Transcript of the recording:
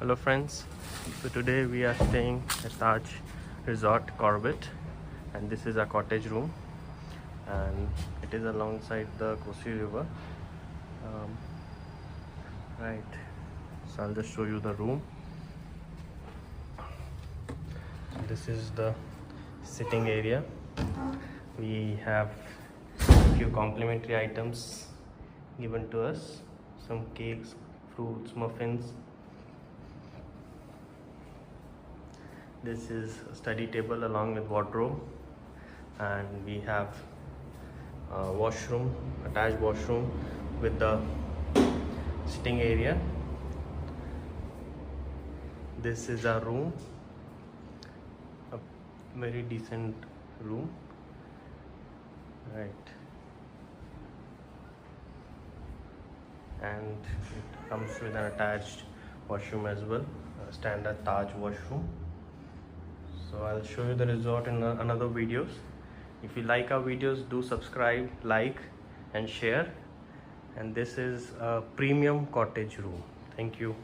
Hello friends, so today we are staying at Taj Resort Corbett, and this is a cottage room and it is alongside the Kosi River. Right, so I'll just show you the room. This is the sitting area. We have a few complimentary items given to us, some cakes, fruits, muffins. This is a study table along with wardrobe, and we have a washroom, attached washroom with the sitting area. This is our room, a very decent room, right? And it comes with an attached washroom as well, a standard Taj washroom. So I'll show you the resort in another videos. If you like our videos, do subscribe, like and share. And this is a premium cottage room. Thank you.